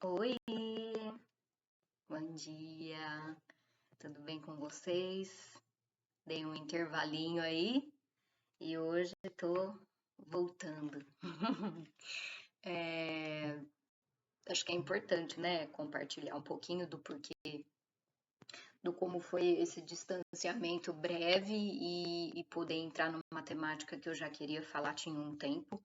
Oi, bom dia, tudo bem com vocês? Dei um intervalinho aí e hoje tô voltando. É, acho que é importante, né, compartilhar um pouquinho do porquê, do como foi esse distanciamento breve e poder entrar numa temática que eu já queria falar tinha um tempo,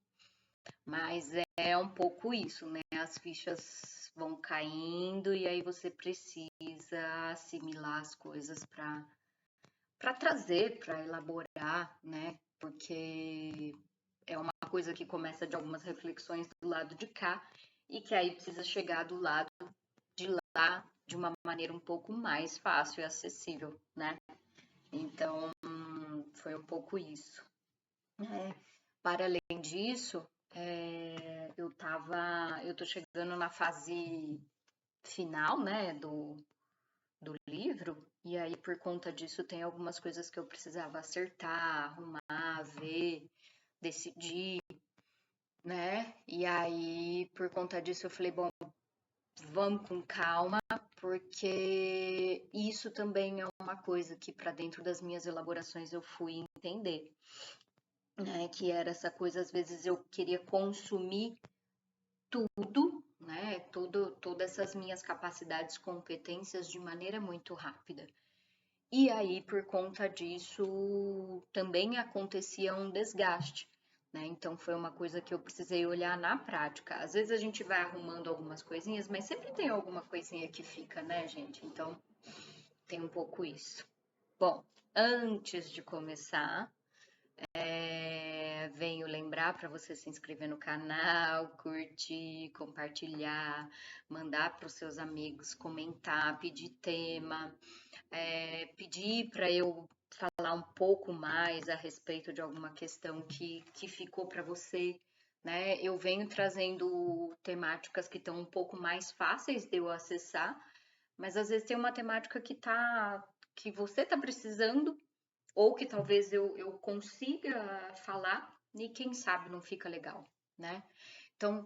mas é um pouco isso, né? As fichas vão caindo e aí você precisa assimilar as coisas para trazer, para elaborar, né? Porque é uma coisa que começa de algumas reflexões do lado de cá e que aí precisa chegar do lado de lá de uma maneira um pouco mais fácil e acessível, né? Então, foi um pouco isso. É, para além disso, eu tô chegando na fase final, né, do livro, e aí por conta disso tem algumas coisas que eu precisava acertar, arrumar, ver, decidir, né? E aí por conta disso eu falei, bom, vamos com calma, porque isso também é uma coisa que para dentro das minhas elaborações eu fui entender, né? Que era essa coisa, às vezes eu queria consumir tudo, né? Todas essas minhas capacidades, competências de maneira muito rápida. E aí, por conta disso, também acontecia um desgaste, né? Então, foi uma coisa que eu precisei olhar na prática. Às vezes a gente vai arrumando algumas coisinhas, mas sempre tem alguma coisinha que fica, né, gente? Então, tem um pouco isso. Bom, antes de começar, venho lembrar para você se inscrever no canal, curtir, compartilhar, mandar para os seus amigos, comentar, pedir tema, pedir para eu falar um pouco mais a respeito de alguma questão que ficou para você, né? Eu venho trazendo temáticas que estão um pouco mais fáceis de eu acessar, mas às vezes tem uma temática que você está precisando ou que talvez eu consiga falar e quem sabe não fica legal, né? Então,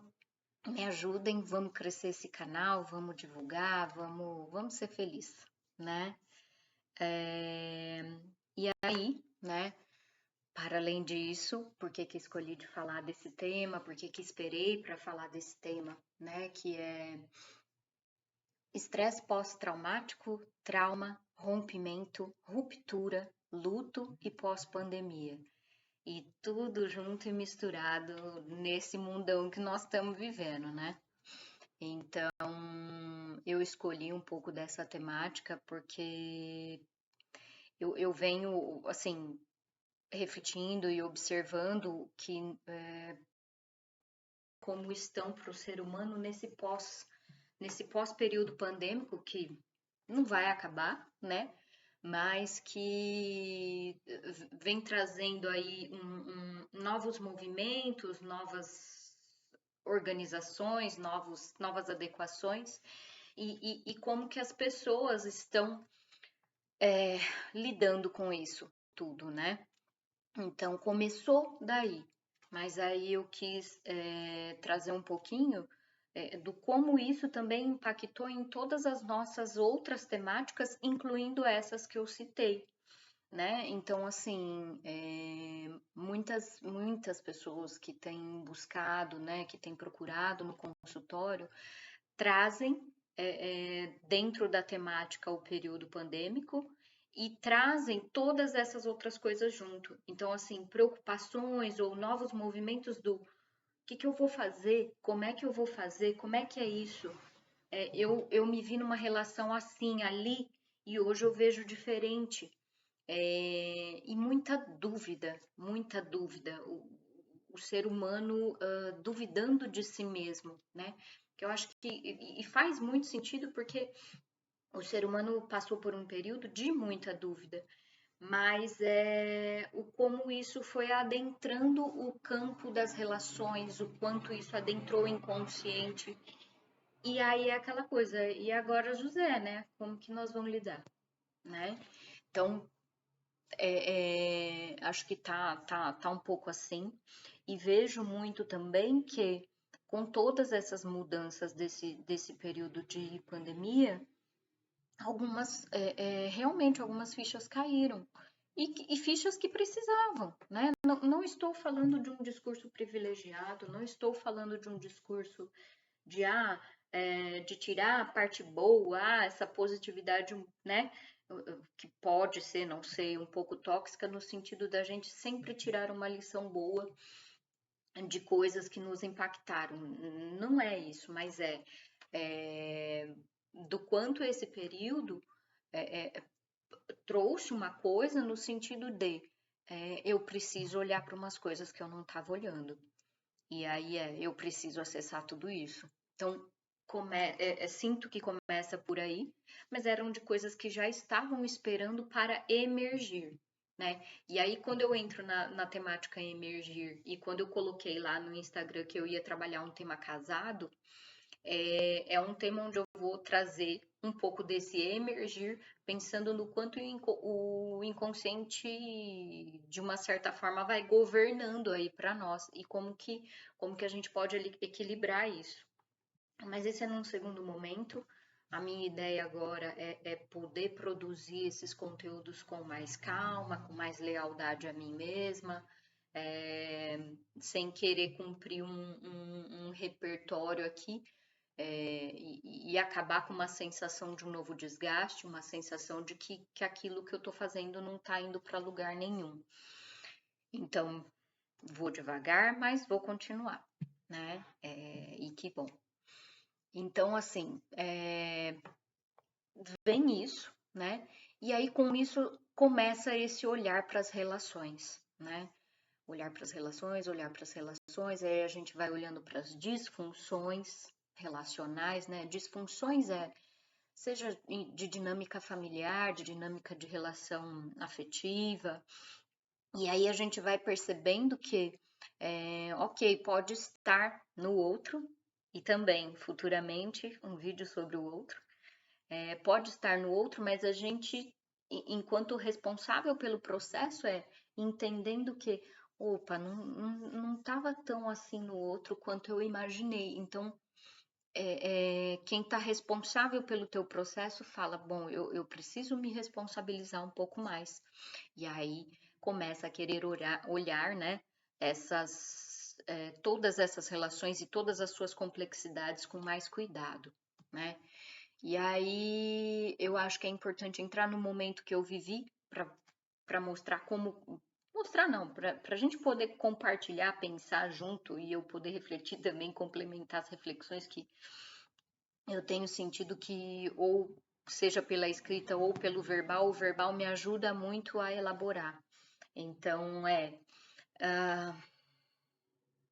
me ajudem, vamos crescer esse canal, vamos divulgar, vamos ser felizes, né? E aí, né? Para além disso, por que que escolhi de falar desse tema? Por que que esperei para falar desse tema, né? Que é estresse pós-traumático, trauma, rompimento, ruptura, luto e pós-pandemia. E tudo junto e misturado nesse mundão que nós estamos vivendo, né? Então, eu escolhi um pouco dessa temática porque eu venho, assim, refletindo e observando que como estão para o ser humano nesse pós-período pandêmico que não vai acabar, né? Mas que vem trazendo aí novos movimentos, novas organizações, novas adequações e como que as pessoas estão lidando com isso tudo, né? Então começou daí, mas aí eu quis trazer um pouquinho do como isso também impactou em todas as nossas outras temáticas, incluindo essas que eu citei, né? Então, assim, muitas pessoas que têm buscado, né, que têm procurado no consultório, trazem dentro da temática o período pandêmico e trazem todas essas outras coisas junto. Então, assim, preocupações ou novos movimentos do que eu vou fazer, como é que eu vou fazer, como é que é isso? Eu me vi numa relação assim, ali, e hoje eu vejo diferente. E muita dúvida, muita dúvida. O ser humano duvidando de si mesmo, né? Que eu acho que e faz muito sentido porque o ser humano passou por um período de muita dúvida, mas o como isso foi adentrando o campo das relações, o quanto isso adentrou o inconsciente. E aí é aquela coisa, e agora, José, né? Como que nós vamos lidar, né? Então, acho que tá um pouco assim. E vejo muito também que com todas essas mudanças desse período de pandemia, realmente algumas fichas caíram. E fichas que precisavam, né? Não estou falando de um discurso privilegiado, não estou falando de um discurso de, de tirar a parte boa, essa positividade, né? Que pode ser, não sei, um pouco tóxica, no sentido da gente sempre tirar uma lição boa de coisas que nos impactaram. Não é isso, mas é do quanto esse período trouxe uma coisa no sentido de eu preciso olhar para umas coisas que eu não estava olhando. E aí eu preciso acessar tudo isso. Então, sinto que começa por aí, mas eram de coisas que já estavam esperando para emergir, né? E aí, quando eu entro na temática emergir e quando eu coloquei lá no Instagram que eu ia trabalhar um tema casado, é um tema onde eu vou trazer um pouco desse emergir, pensando no quanto o inconsciente, de uma certa forma, vai governando aí para nós e como que a gente pode equilibrar isso. Mas esse é num segundo momento. A minha ideia agora é poder produzir esses conteúdos com mais calma, com mais lealdade a mim mesma, sem querer cumprir um repertório aqui, e acabar com uma sensação de um novo desgaste, uma sensação de que aquilo que eu estou fazendo não está indo para lugar nenhum. Então, vou devagar, mas vou continuar, né? E que bom. Então, assim, vem isso, né? E aí, com isso, começa esse olhar para as relações, né? Olhar para as relações, aí a gente vai olhando para as disfunções relacionais, né? Disfunções seja de dinâmica familiar, de dinâmica de relação afetiva, e aí a gente vai percebendo que, ok, pode estar no outro, e também futuramente um vídeo sobre o outro, pode estar no outro, mas a gente, enquanto responsável pelo processo, entendendo que, opa, não estava tão assim no outro quanto eu imaginei. Então, quem está responsável pelo teu processo fala, bom, eu preciso me responsabilizar um pouco mais. E aí começa a querer olhar, né, todas essas relações e todas as suas complexidades com mais cuidado, né? E aí eu acho que é importante entrar no momento que eu vivi para mostrar como. Mostrar não, para a gente poder compartilhar, pensar junto e eu poder refletir também, complementar as reflexões que eu tenho sentido que, ou seja pela escrita ou pelo verbal, o verbal me ajuda muito a elaborar. Então,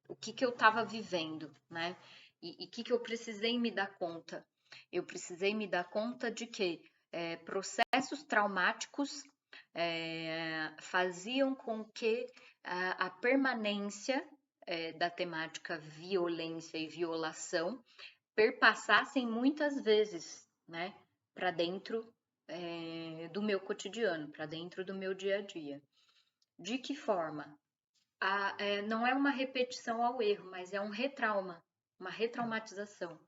o que eu estava vivendo, né? E o que eu precisei me dar conta? Eu precisei me dar conta de que processos traumáticos faziam com que a permanência da temática violência e violação perpassassem muitas vezes, né, para dentro do meu cotidiano, para dentro do meu dia a dia. De que forma? Não é uma repetição ao erro, mas é um retrauma, uma retraumatização,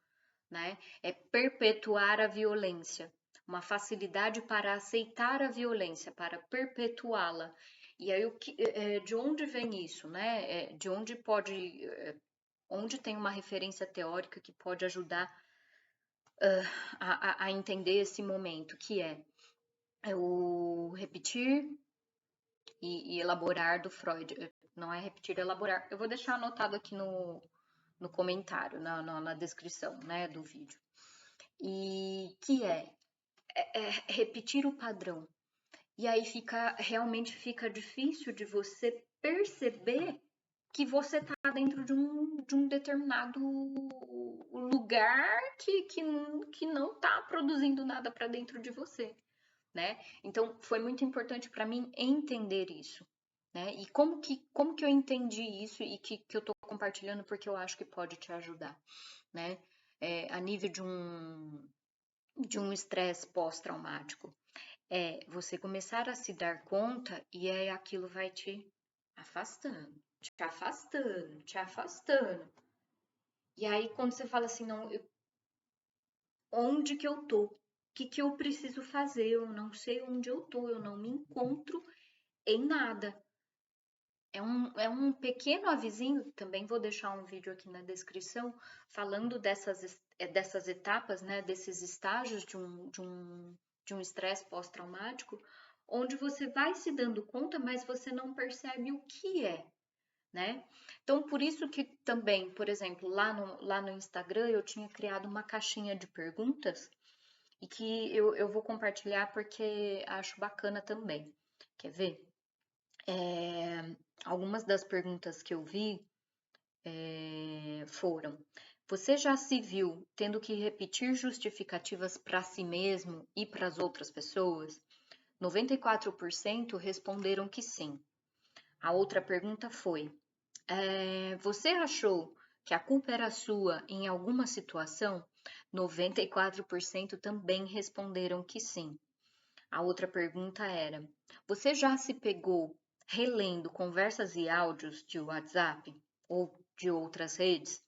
né? É perpetuar a violência, uma facilidade para aceitar a violência, para perpetuá-la. E aí, de onde vem isso, né? De onde onde tem uma referência teórica que pode ajudar a entender esse momento, que é o repetir e elaborar do Freud. Não é repetir, elaborar. Eu vou deixar anotado aqui no comentário, na descrição, né, do vídeo. E que é repetir o padrão. E aí realmente fica difícil de você perceber que você está dentro de um determinado lugar que não está produzindo nada para dentro de você, né? Então, foi muito importante para mim entender isso, né? E como que eu entendi isso e que eu estou compartilhando porque eu acho que pode te ajudar, né? A nível de um estresse pós-traumático, você começar a se dar conta e aí aquilo vai te afastando, te afastando, te afastando. E aí, quando você fala assim, não, onde que eu tô? O que que eu preciso fazer? Eu não sei onde eu tô, eu não me encontro em nada. É um pequeno avizinho, também vou deixar um vídeo aqui na descrição, falando dessas etapas, né, desses estágios de um estresse pós-traumático, onde você vai se dando conta, mas você não percebe o que é, né? Então, por isso que também, por exemplo, lá no Instagram, eu tinha criado uma caixinha de perguntas e que eu vou compartilhar porque acho bacana também. Quer ver? Algumas das perguntas que eu vi foram: você já se viu tendo que repetir justificativas para si mesmo e para as outras pessoas? 94% responderam que sim. A outra pergunta foi: você achou que a culpa era sua em alguma situação? 94% também responderam que sim. A outra pergunta era: você já se pegou relendo conversas e áudios de WhatsApp ou de outras redes?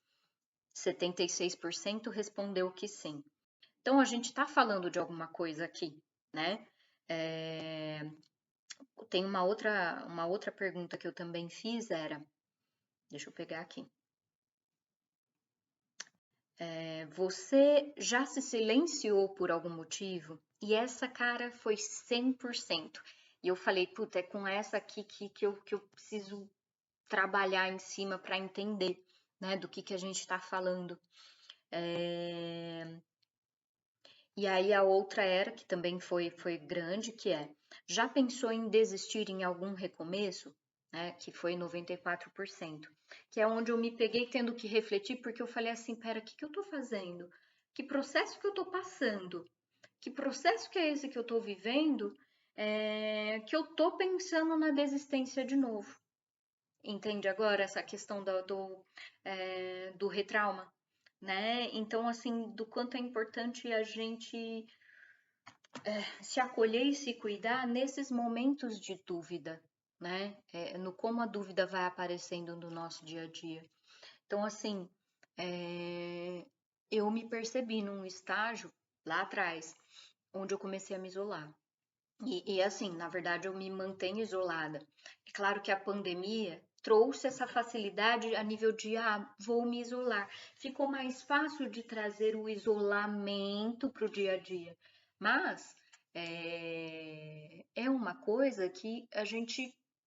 76% respondeu que sim. Então a gente está falando de alguma coisa aqui, né? Tem uma outra pergunta que eu também fiz era, deixa eu pegar aqui. Você já se silenciou por algum motivo? E essa, cara, foi 100%. E eu falei, puta, é com essa aqui que eu preciso trabalhar em cima para entender, né, do que a gente está falando. E aí a outra era, que também foi grande, que é, já pensou em desistir em algum recomeço? Né, que foi 94%, que é onde eu me peguei tendo que refletir, porque eu falei assim, pera, o que eu tô fazendo? Que processo que eu tô passando? Que processo que é esse que eu tô vivendo, que eu tô pensando na desistência de novo? Entende agora essa questão do retrauma? Né? Então, assim, do quanto é importante a gente se acolher e se cuidar nesses momentos de dúvida, né? No como a dúvida vai aparecendo no nosso dia a dia. Então, assim, eu me percebi num estágio lá atrás, onde eu comecei a me isolar. E assim, na verdade, eu me mantenho isolada. É claro que a pandemia trouxe essa facilidade a nível de, vou me isolar. Ficou mais fácil de trazer o isolamento para o dia a dia. Mas é uma coisa que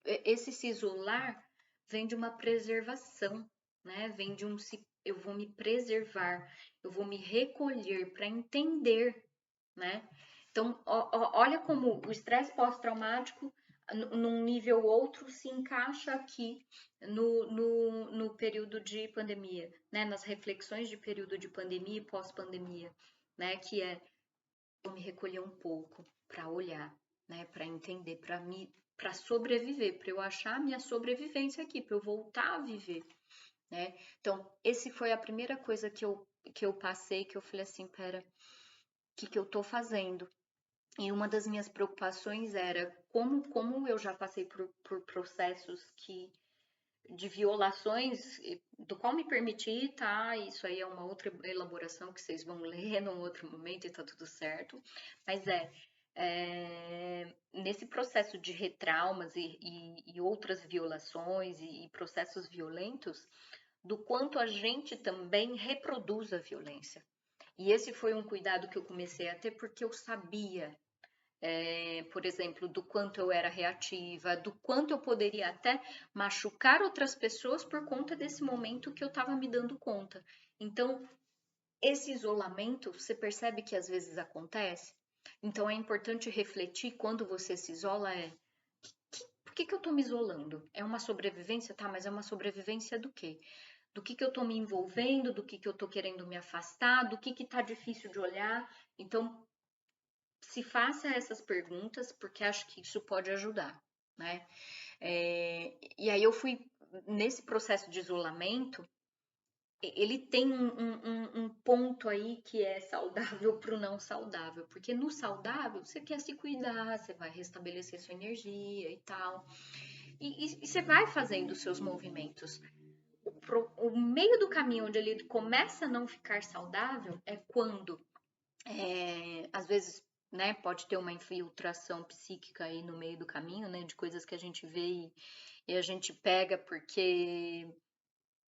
esse se isolar vem de uma preservação, né? Vem de eu vou me preservar, eu vou me recolher para entender, né? Então, olha como o estresse pós-traumático, num nível outro, se encaixa aqui no período de pandemia, né? Nas reflexões de período de pandemia e pós-pandemia, né? Que é eu me recolher um pouco para olhar, né? Para entender, para sobreviver, para eu achar a minha sobrevivência aqui, para eu voltar a viver, né? Então, esse foi a primeira coisa que eu passei, que eu falei assim, pera, o que eu tô fazendo? E uma das minhas preocupações era como eu já passei por processos de violações, do qual me permiti, tá? Isso aí é uma outra elaboração que vocês vão ler num outro momento e tá tudo certo. Mas nesse processo de retraumas e outras violações e processos violentos, do quanto a gente também reproduz a violência. E esse foi um cuidado que eu comecei a ter porque eu sabia, por exemplo, do quanto eu era reativa, do quanto eu poderia até machucar outras pessoas por conta desse momento que eu estava me dando conta. Então, esse isolamento, você percebe que às vezes acontece? Então, é importante refletir quando você se isola, por que eu estou me isolando? É uma sobrevivência? Tá, mas é uma sobrevivência do quê? Do que eu estou me envolvendo, do que eu estou querendo me afastar, do que está difícil de olhar. Então, se faça essas perguntas, porque acho que isso pode ajudar, né? E aí eu fui, nesse processo de isolamento, ele tem um ponto aí que é saudável para o não saudável, porque no saudável você quer se cuidar, você vai restabelecer sua energia e tal, e você vai fazendo os seus movimentos. o meio do caminho onde ele começa a não ficar saudável é quando, às vezes, né, pode ter uma infiltração psíquica aí no meio do caminho, né, de coisas que a gente vê e a gente pega porque,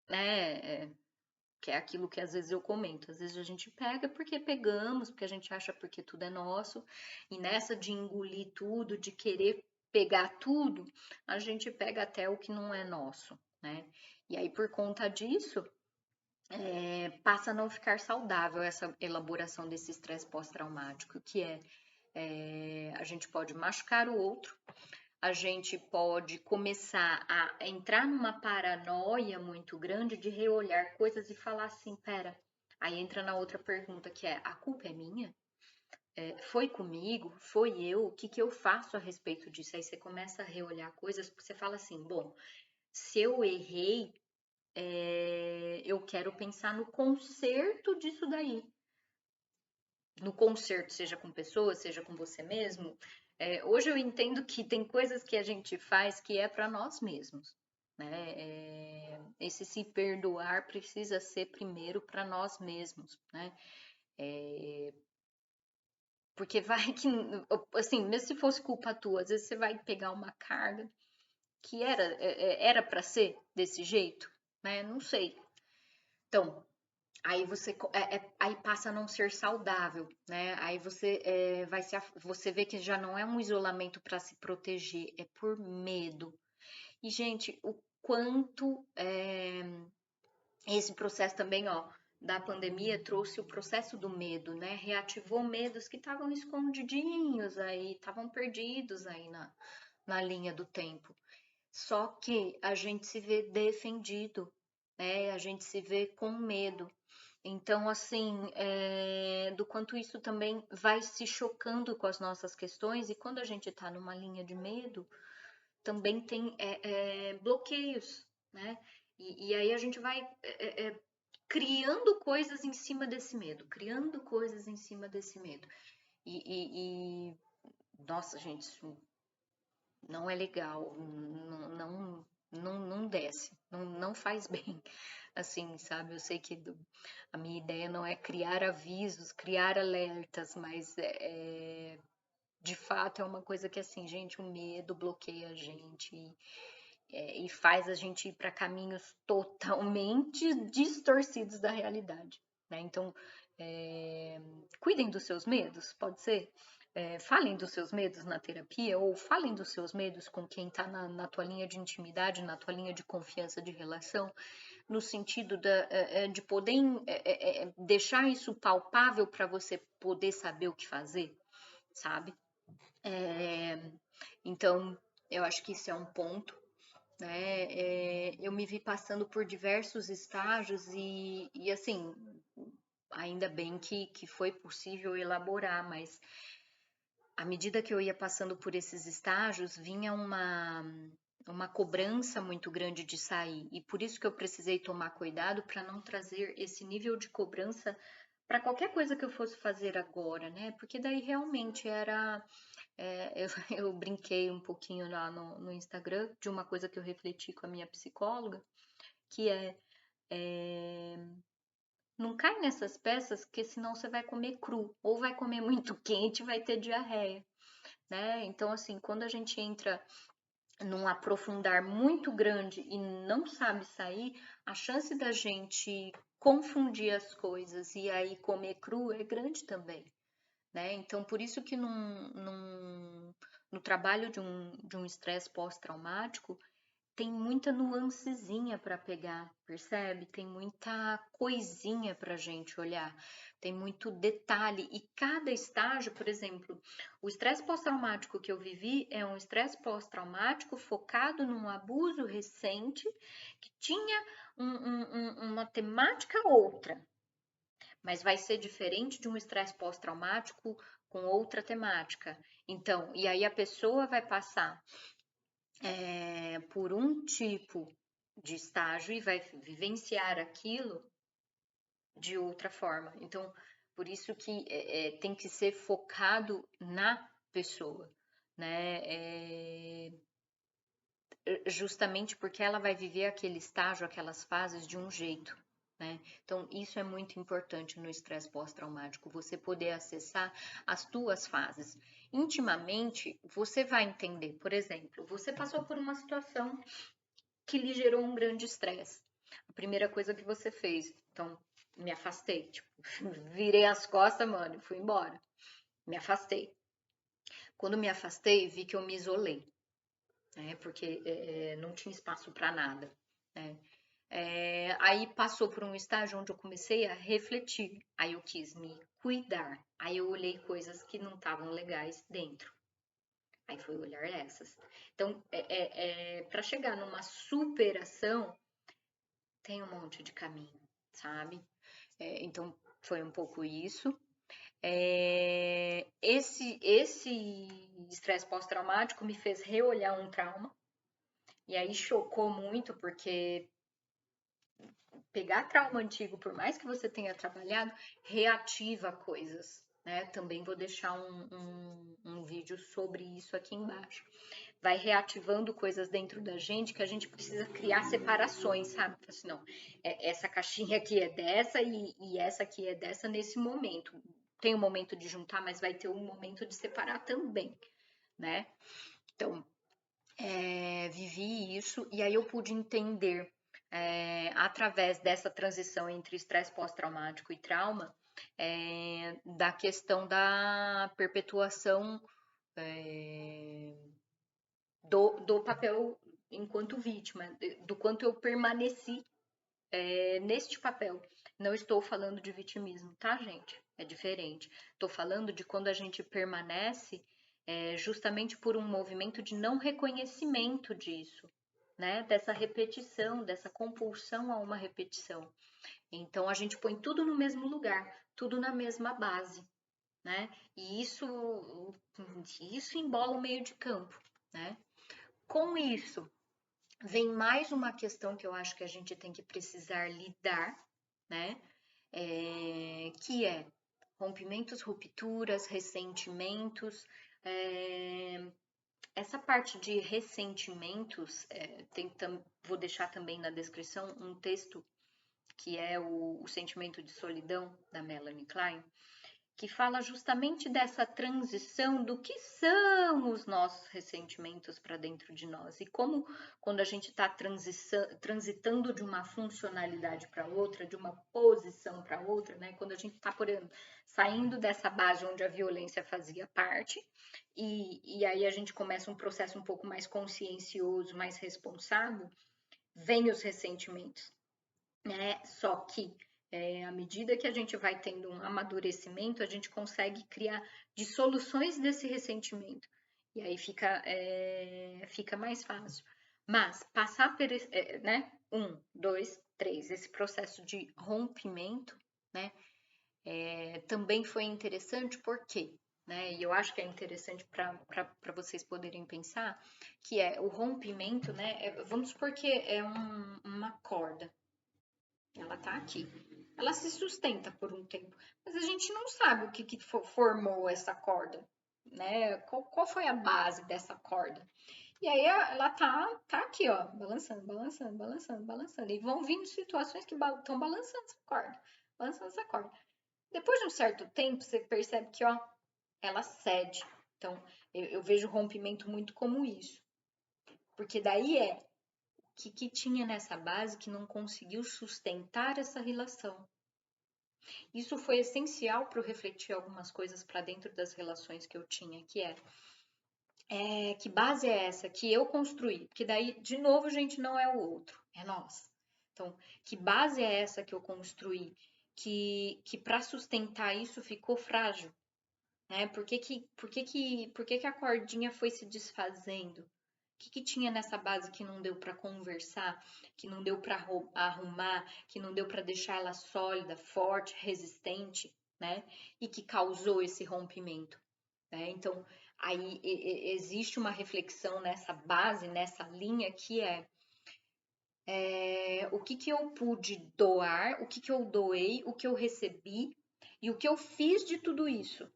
né, que é aquilo que às vezes eu comento. Às vezes a gente pega porque pegamos, porque a gente acha porque tudo é nosso, e nessa de engolir tudo, de querer pegar tudo, a gente pega até o que não é nosso, né? E aí, por conta disso, passa a não ficar saudável essa elaboração desse estresse pós-traumático, que a gente pode machucar o outro, a gente pode começar a entrar numa paranoia muito grande de reolhar coisas e falar assim, pera, aí entra na outra pergunta que é, a culpa é minha? Foi comigo? Foi eu? O que que eu faço a respeito disso? Aí você começa a reolhar coisas, porque você fala assim, bom, se eu errei, eu quero pensar no conserto disso daí. No conserto, seja com pessoas, seja com você mesmo. Hoje eu entendo que tem coisas que a gente faz que é para nós mesmos, né? Esse se perdoar precisa ser primeiro para nós mesmos, né? Porque vai que, assim, mesmo se fosse culpa tua, às vezes você vai pegar uma carga que era para ser desse jeito, né? Não sei. Então, aí aí passa a não ser saudável, né? Aí você vê que já não é um isolamento para se proteger, é por medo. E, gente, o quanto esse processo também, ó, da pandemia trouxe o processo do medo, né? Reativou medos que estavam escondidinhos aí, estavam perdidos aí na linha do tempo. Só que a gente se vê defendido, né? A gente se vê com medo. Então, assim, do quanto isso também vai se chocando com as nossas questões, e quando a gente está numa linha de medo, também tem bloqueios, né? E aí a gente vai criando coisas em cima desse medo, criando coisas em cima desse medo. Nossa, gente, isso não é legal, não desce, não faz bem, assim, sabe? Eu sei que a minha ideia não é criar avisos, criar alertas, mas de fato é uma coisa que, assim, gente, o medo bloqueia a gente e faz a gente ir para caminhos totalmente distorcidos da realidade, né? Então, cuidem dos seus medos, pode ser? Falem dos seus medos na terapia ou falem dos seus medos com quem está na tua linha de intimidade, na tua linha de confiança de relação, no sentido de poder deixar isso palpável para você poder saber o que fazer, sabe? Então, eu acho que isso é um ponto, né? Eu me vi passando por diversos estágios e assim, ainda bem que foi possível elaborar, mas à medida que eu ia passando por esses estágios, vinha uma cobrança muito grande de sair. E por isso que eu precisei tomar cuidado para não trazer esse nível de cobrança para qualquer coisa que eu fosse fazer agora, né? Porque daí realmente era. Eu brinquei um pouquinho lá no Instagram de uma coisa que eu refleti com a minha psicóloga, que não cai nessas peças, porque senão você vai comer cru, ou vai comer muito quente e vai ter diarreia, né? Então, assim, quando a gente entra num aprofundar muito grande e não sabe sair, a chance da gente confundir as coisas e aí comer cru é grande também, né? Então, por isso que no trabalho de um estresse pós-traumático, tem muita nuancezinha para pegar, percebe? Tem muita coisinha para gente olhar, tem muito detalhe. E cada estágio, por exemplo, o estresse pós-traumático que eu vivi é um estresse pós-traumático focado num abuso recente que tinha uma temática outra, mas vai ser diferente de um estresse pós-traumático com outra temática. Então, e aí a pessoa vai passar por um tipo de estágio e vai vivenciar aquilo de outra forma. Então, por isso que tem que ser focado na pessoa, né? justamente porque ela vai viver aquele estágio, aquelas fases de um jeito, né? Então, isso é muito importante no estresse pós-traumático, você poder acessar as tuas fases. Intimamente, você vai entender, por exemplo, você passou por uma situação que lhe gerou um grande estresse. A primeira coisa que você fez, então, me afastei, tipo, virei as costas, mano, e fui embora. Me afastei. Quando me afastei, vi que eu me isolei, né? Porque não tinha espaço para nada, né? Aí passou por um estágio onde eu comecei a refletir. Aí eu quis me cuidar. Aí eu olhei coisas que não estavam legais dentro. Aí foi olhar essas. Então, para chegar numa superação, tem um monte de caminho, sabe? Então, foi um pouco isso. Esse estresse pós-traumático me fez reolhar um trauma. E aí chocou muito, porque pegar trauma antigo, por mais que você tenha trabalhado, reativa coisas, né? Também vou deixar um vídeo sobre isso aqui embaixo. Vai reativando coisas dentro da gente que a gente precisa criar separações, sabe? Assim, não, essa caixinha aqui é dessa e essa aqui é dessa nesse momento. Tem um momento de juntar, mas vai ter um momento de separar também, né? Então, vivi isso e aí eu pude entender, através dessa transição entre estresse pós-traumático e trauma, da questão da perpetuação, é, do papel enquanto vítima, do quanto eu permaneci neste papel. Não estou falando de vitimismo, tá, gente? É diferente. Estou falando de quando a gente permanece justamente por um movimento de não reconhecimento disso, né? Dessa repetição, dessa compulsão a uma repetição. Então a gente põe tudo no mesmo lugar, tudo na mesma base, né? E isso embola o meio de campo, né? Com isso, vem mais uma questão que eu acho que a gente tem que precisar lidar, né? Que é rompimentos, rupturas, ressentimentos. Essa parte de ressentimentos, vou deixar também na descrição um texto que é o Sentimento de Solidão, da Melanie Klein, que fala justamente dessa transição do que são os nossos ressentimentos para dentro de nós e como, quando a gente está transitando de uma funcionalidade para outra, de uma posição para outra, né? Quando a gente está, por exemplo, saindo dessa base onde a violência fazia parte, e aí a gente começa um processo um pouco mais consciencioso, mais responsável, vem os ressentimentos, né? Só que à medida que a gente vai tendo um amadurecimento, a gente consegue criar dissoluções desse ressentimento. E aí fica mais fácil. Mas passar por, né? 1, 2, 3, esse processo de rompimento, né? Também foi interessante porque, né? E eu acho que é interessante para vocês poderem pensar, que é o rompimento, né? Vamos supor que é uma corda, ela tá aqui. Ela se sustenta por um tempo, mas a gente não sabe o que formou essa corda, né? Qual foi a base dessa corda? E aí ela tá aqui, ó, balançando, balançando, balançando, balançando. E vão vindo situações que estão balançando essa corda, balançando essa corda. Depois de um certo tempo, você percebe que, ó, ela cede. Então, eu vejo o rompimento muito como isso. Porque daí que tinha nessa base que não conseguiu sustentar essa relação. Isso foi essencial para eu refletir algumas coisas para dentro das relações que eu tinha, que que base é essa que eu construí? Porque daí, de novo, gente, não é o outro, é nós. Então, que base é essa que eu construí? Que para sustentar isso ficou frágil, né? Por que que a cordinha foi se desfazendo? O que tinha nessa base que não deu para conversar, que não deu para arrumar, que não deu para deixar ela sólida, forte, resistente, né? E que causou esse rompimento, né? Então, aí existe uma reflexão nessa base, nessa linha, que o que eu pude doar, o que eu doei, o que eu recebi e o que eu fiz de tudo isso,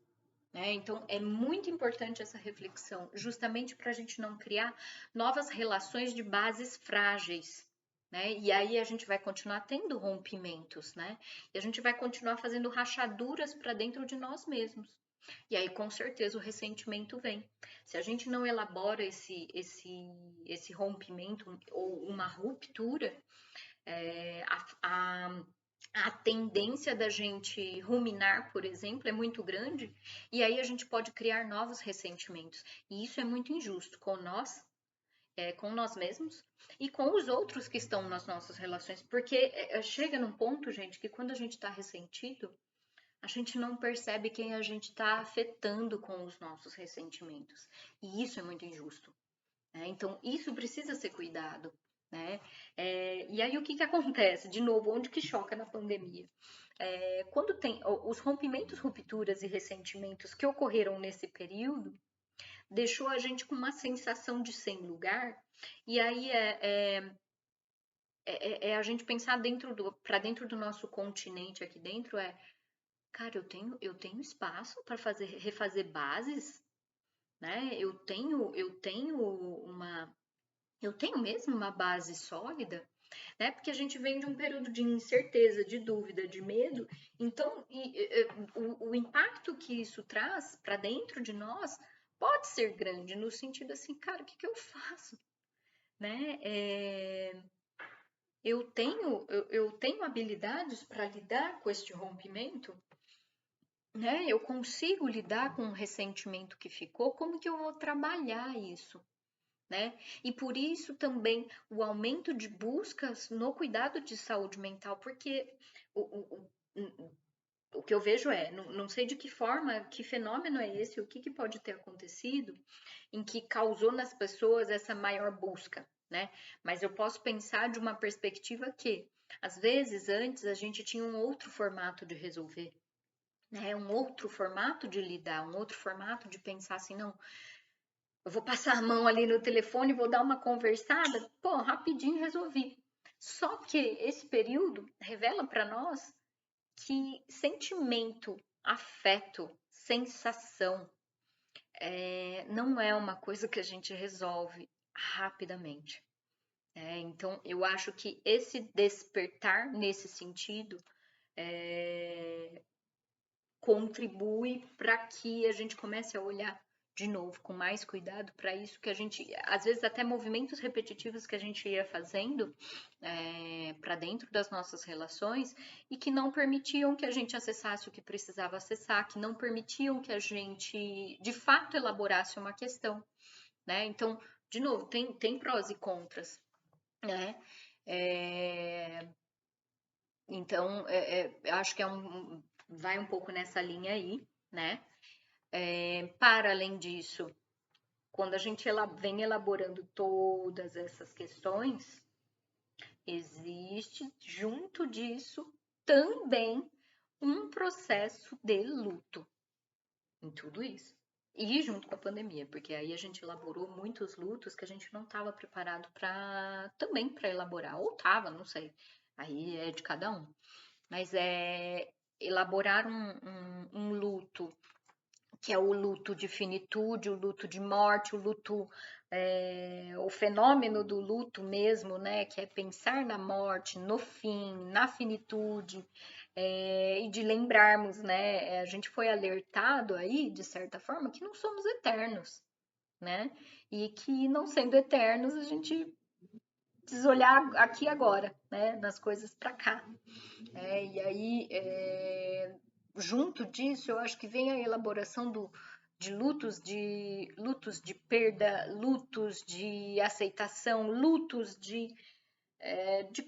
né? Então, é muito importante essa reflexão, justamente para a gente não criar novas relações de bases frágeis, né? E aí a gente vai continuar tendo rompimentos, né? E a gente vai continuar fazendo rachaduras para dentro de nós mesmos. E aí, com certeza, o ressentimento vem. Se a gente não elabora esse rompimento ou uma ruptura, é, a tendência da gente ruminar, por exemplo, é muito grande, e aí a gente pode criar novos ressentimentos. E isso é muito injusto com nós mesmos e com os outros que estão nas nossas relações. Porque chega num ponto, gente, que quando a gente está ressentido, a gente não percebe quem a gente está afetando com os nossos ressentimentos. E isso é muito injusto, né? Então, isso precisa ser cuidado, né? E aí, o que acontece? De novo, onde que choca na pandemia? Quando tem os rompimentos, rupturas e ressentimentos que ocorreram nesse período, deixou a gente com uma sensação de sem lugar, e aí a gente pensar para dentro do nosso continente aqui dentro cara, eu tenho espaço para refazer bases, né? Eu tenho mesmo uma base sólida, né? Porque a gente vem de um período de incerteza, de dúvida, de medo. Então, o impacto que isso traz para dentro de nós pode ser grande, no sentido assim, cara, o que eu faço, né? Eu tenho habilidades para lidar com este rompimento, né? Eu consigo lidar com o ressentimento que ficou, como que eu vou trabalhar isso? Né? E por isso também o aumento de buscas no cuidado de saúde mental, porque o que eu vejo não sei de que forma, que fenômeno é esse, o que pode ter acontecido em que causou nas pessoas essa maior busca, né? Mas eu posso pensar de uma perspectiva que, às vezes, antes a gente tinha um outro formato de resolver, né? Um outro formato de lidar, um outro formato de pensar assim, não, eu vou passar a mão ali no telefone, vou dar uma conversada, pô, rapidinho resolvi. Só que esse período revela para nós que sentimento, afeto, sensação não é uma coisa que a gente resolve rapidamente. Então, eu acho que esse despertar nesse sentido contribui para que a gente comece a olhar de novo com mais cuidado para isso que a gente, às vezes até movimentos repetitivos que a gente ia fazendo para dentro das nossas relações e que não permitiam que a gente acessasse o que precisava acessar, que não permitiam que a gente de fato elaborasse uma questão, né? Então, de novo, tem prós e contras, né? Então, acho que vai um pouco nessa linha aí, né? Para além disso, quando a gente vem elaborando todas essas questões, existe junto disso também um processo de luto em tudo isso. E junto com a pandemia, porque aí a gente elaborou muitos lutos que a gente não estava preparado também para elaborar, ou estava, não sei. Aí é de cada um. Mas elaborar um luto que é o luto de finitude, o luto de morte, o fenômeno do luto mesmo, né? Que é pensar na morte, no fim, na finitude, e de lembrarmos, né? A gente foi alertado aí, de certa forma, que não somos eternos, né? E que não sendo eternos, a gente precisa olhar aqui agora, né? Nas coisas para cá. E aí, junto disso, eu acho que vem a elaboração de lutos de perda, lutos de aceitação, lutos de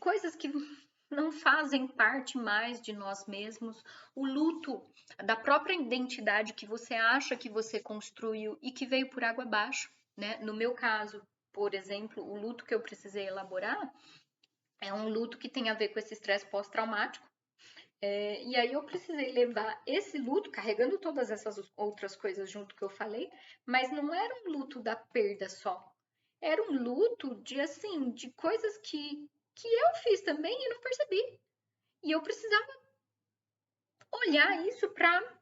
coisas que não fazem parte mais de nós mesmos, o luto da própria identidade que você acha que você construiu e que veio por água abaixo, né? No meu caso, por exemplo, o luto que eu precisei elaborar é um luto que tem a ver com esse estresse pós-traumático. E aí eu precisei levar esse luto, carregando todas essas outras coisas junto que eu falei, mas não era um luto da perda só. Era um luto de, assim, de coisas que eu fiz também e não percebi. E eu precisava olhar isso para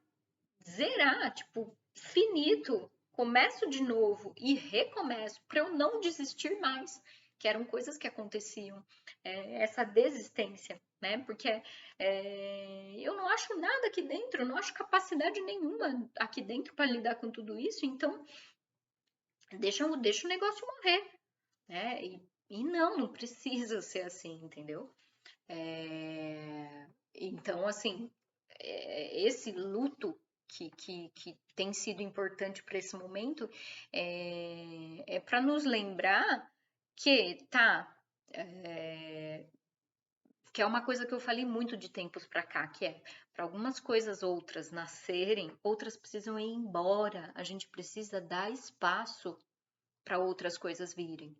zerar, tipo, finito. Começo de novo e recomeço para eu não desistir mais, que eram coisas que aconteciam. Essa desistência, né? Porque eu não acho nada aqui dentro, eu não acho capacidade nenhuma aqui dentro para lidar com tudo isso, então deixa o negócio morrer, né? E não precisa ser assim, entendeu? Então, assim, esse luto que tem sido importante para esse momento é para nos lembrar que, tá, que é uma coisa que eu falei muito de tempos para cá, que é para algumas coisas outras nascerem, outras precisam ir embora. A gente precisa dar espaço para outras coisas virem,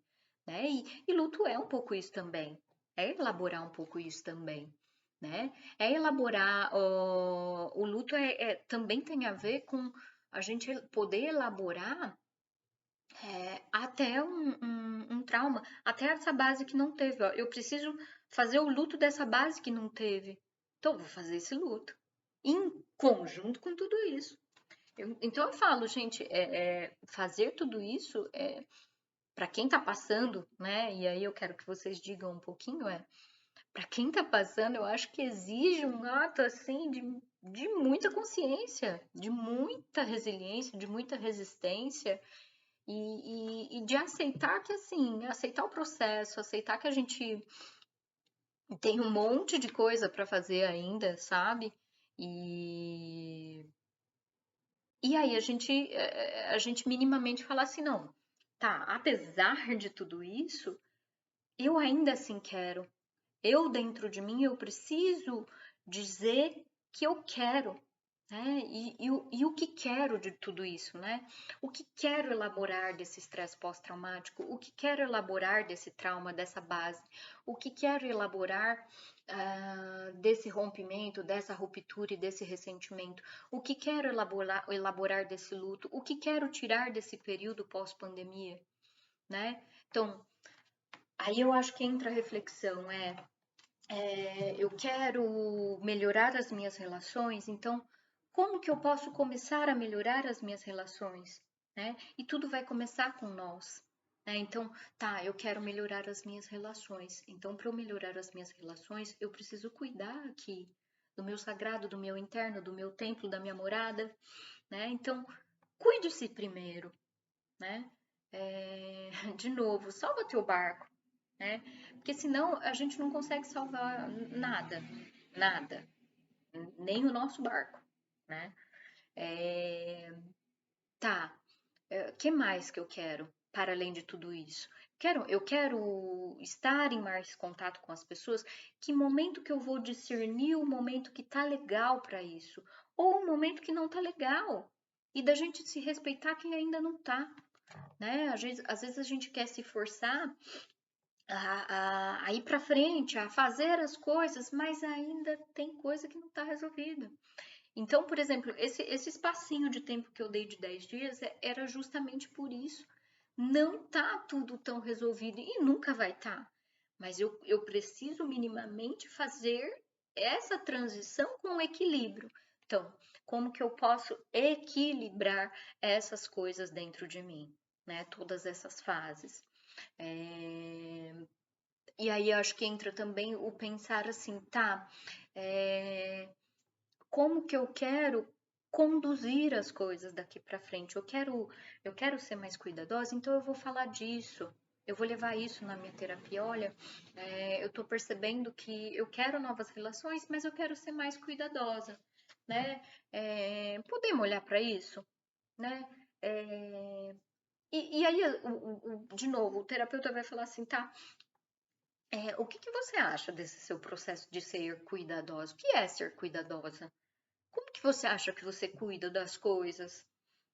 né? E luto é um pouco isso também, é elaborar um pouco isso também, né? É elaborar, o luto também tem a ver com a gente poder elaborar até um trauma, até essa base que não teve. Ó. Eu preciso fazer o luto dessa base que não teve. Então, eu vou fazer esse luto em conjunto com tudo isso. Então, eu falo, gente, fazer tudo isso para quem está passando, né? E aí eu quero que vocês digam um pouquinho, para quem está passando, eu acho que exige um ato assim de muita consciência, de muita resiliência, de muita resistência e de aceitar que assim, aceitar o processo, aceitar que a gente tem um monte de coisa para fazer ainda, sabe? E e aí a gente minimamente fala assim, não, tá, apesar de tudo isso, eu ainda assim quero. Eu dentro de mim eu preciso dizer que eu quero, né? E o que quero de tudo isso, né? O que quero elaborar desse estresse pós-traumático? O que quero elaborar desse trauma, dessa base? O que quero elaborar desse rompimento, dessa ruptura e desse ressentimento? O que quero elaborar desse luto? O que quero tirar desse período pós-pandemia, né? Então, aí eu acho que entra a reflexão, eu quero melhorar as minhas relações, então como que eu posso começar a melhorar as minhas relações, né? E tudo vai começar com nós, né? Então, tá, eu quero melhorar as minhas relações. Então, para eu melhorar as minhas relações, eu preciso cuidar aqui do meu sagrado, do meu interno, do meu templo, da minha morada, né? Então, cuide-se primeiro, né? De novo, salva teu barco, né? Porque senão a gente não consegue salvar nada, nada, nem o nosso barco, né? Tá, que mais que eu quero para além de tudo isso? Eu quero estar em mais contato com as pessoas. Que momento que eu vou discernir o momento que tá legal para isso, ou o momento que não tá legal? E da gente se respeitar quem ainda não tá, né? Às vezes a gente quer se forçar a ir para frente, a fazer as coisas, mas ainda tem coisa que não está resolvida. Então, por exemplo, esse espacinho de tempo que eu dei de 10 dias era justamente por isso. Não tá tudo tão resolvido e nunca vai estar. Tá. Mas eu preciso minimamente fazer essa transição com equilíbrio. Então, como que eu posso equilibrar essas coisas dentro de mim, né? Todas essas fases. É, e aí acho que entra também o pensar assim, tá, é, como que eu quero conduzir as coisas daqui para frente? Eu quero ser mais cuidadosa, então eu vou falar disso. Eu vou levar isso na minha terapia. Olha, eu tô percebendo que eu quero novas relações, mas eu quero ser mais cuidadosa, né? Podemos olhar para isso, né? É, e aí, de novo, o terapeuta vai falar assim, tá? O que você acha desse seu processo de ser cuidadosa? O que é ser cuidadosa? Como que você acha que você cuida das coisas,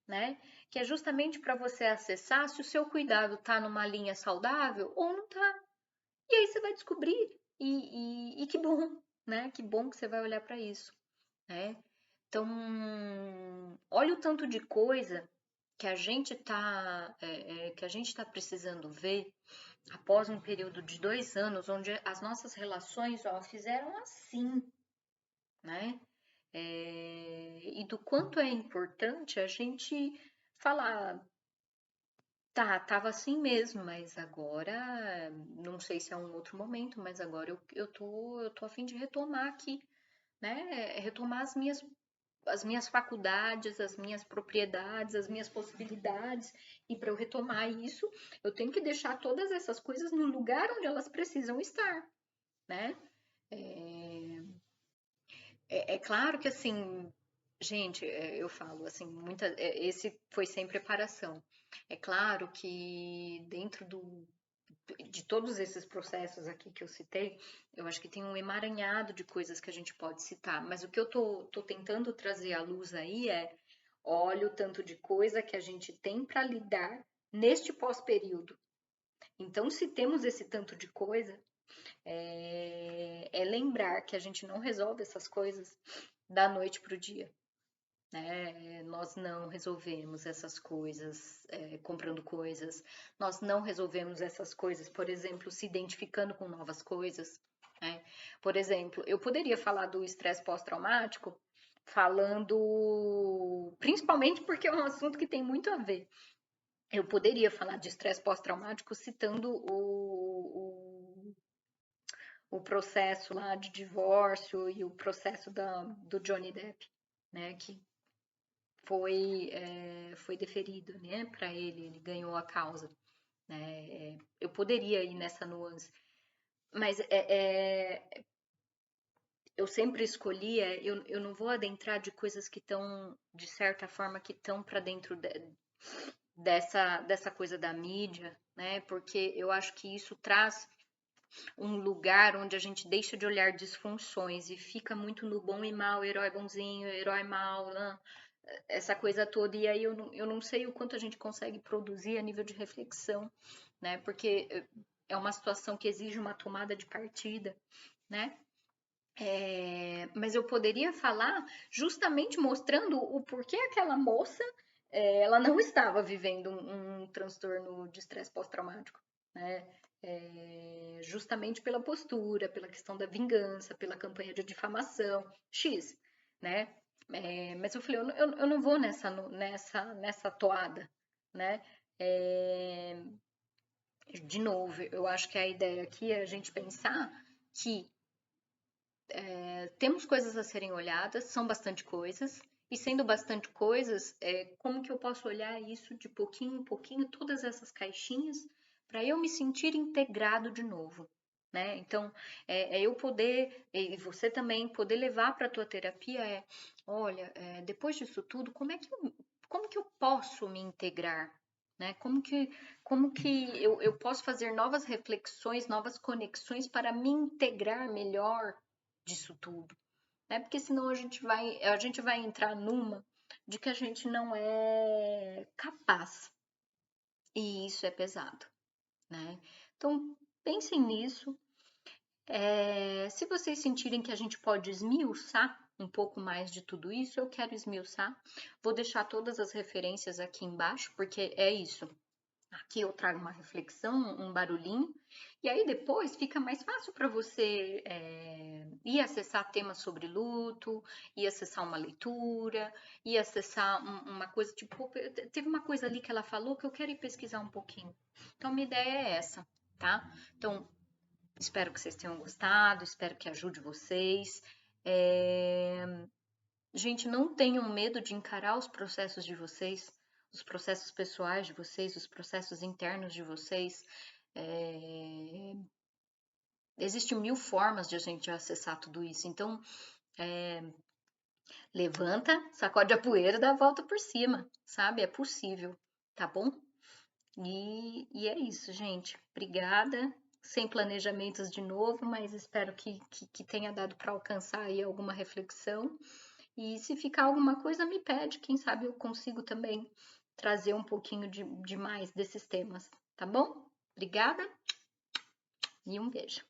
né? Que é justamente para você acessar se o seu cuidado está numa linha saudável ou não tá. E aí você vai descobrir. E que bom, né? Que bom que você vai olhar para isso, né? Então, olha o tanto de coisa que a gente tá precisando ver após um período de 2 anos, onde as nossas relações, ó, fizeram assim, né? e do quanto é importante a gente falar, tá, tava assim mesmo, mas agora, não sei se é um outro momento, mas agora eu tô a fim de retomar aqui, né? Retomar as minhas faculdades, as minhas propriedades, as minhas possibilidades. E para eu retomar isso, eu tenho que deixar todas essas coisas no lugar onde elas precisam estar, né? É claro que assim, gente, eu falo assim, esse foi sem preparação. É claro que dentro de todos esses processos aqui que eu citei, eu acho que tem um emaranhado de coisas que a gente pode citar, mas o que eu tô tentando trazer à luz aí é, olha o tanto de coisa que a gente tem para lidar neste pós-período. Então, se temos esse tanto de coisa, é lembrar que a gente não resolve essas coisas da noite para o dia. Nós não resolvemos essas coisas comprando coisas, nós não resolvemos essas coisas, por exemplo, se identificando com novas coisas. Né? Por exemplo, eu poderia falar do estresse pós-traumático, falando, principalmente porque é um assunto que tem muito a ver. Eu poderia falar de estresse pós-traumático citando o processo lá de divórcio e o processo do Johnny Depp, né? Que foi deferido, né, para ele ganhou a causa. Né? Eu poderia ir nessa nuance, mas eu sempre escolhi, eu não vou adentrar de coisas que estão, de certa forma, que estão para dentro dessa coisa da mídia, né? Porque eu acho que isso traz um lugar onde a gente deixa de olhar disfunções e fica muito no bom e mal, herói bonzinho, herói mal, né? Essa coisa toda. E aí eu não sei o quanto a gente consegue produzir a nível de reflexão, né? Porque é uma situação que exige uma tomada de partida, né? Mas eu poderia falar justamente mostrando o porquê aquela moça ela não estava vivendo um transtorno de estresse pós-traumático, né? Justamente pela postura, pela questão da vingança, pela campanha de difamação, X, né? Mas eu falei, eu não vou nessa toada, né? De novo, eu acho que a ideia aqui é a gente pensar que temos coisas a serem olhadas, são bastante coisas, e sendo bastante coisas, como que eu posso olhar isso de pouquinho em pouquinho, todas essas caixinhas, para eu me sentir integrado de novo, né? Então, eu poder, e você também, poder levar para a tua terapia olha, depois disso tudo, como que eu posso me integrar? Né? Como que eu posso fazer novas reflexões, novas conexões para me integrar melhor disso tudo, né? Porque senão a gente vai entrar numa de que a gente não é capaz. E isso é pesado, né? Então, pensem nisso. Se vocês sentirem que a gente pode esmiuçar um pouco mais de tudo isso, eu quero esmiuçar. Vou deixar todas as referências aqui embaixo, porque é isso. Aqui eu trago uma reflexão, um barulhinho, e aí depois fica mais fácil para você ir acessar temas sobre luto, ir acessar uma leitura, ir acessar uma coisa, tipo, teve uma coisa ali que ela falou que eu quero ir pesquisar um pouquinho. Então, minha ideia é essa, tá? Então, espero que vocês tenham gostado, espero que ajude vocês. Gente, não tenham medo de encarar os processos de vocês, os processos pessoais de vocês, os processos internos de vocês. Existem mil formas de a gente acessar tudo isso. Então, levanta, sacode a poeira e dá a volta por cima, sabe? É possível, tá bom? E é isso, gente. Obrigada. Sem planejamentos de novo, mas espero que tenha dado para alcançar aí alguma reflexão. E se ficar alguma coisa, me pede. Quem sabe eu consigo também trazer um pouquinho de mais desses temas, tá bom? Obrigada e um beijo.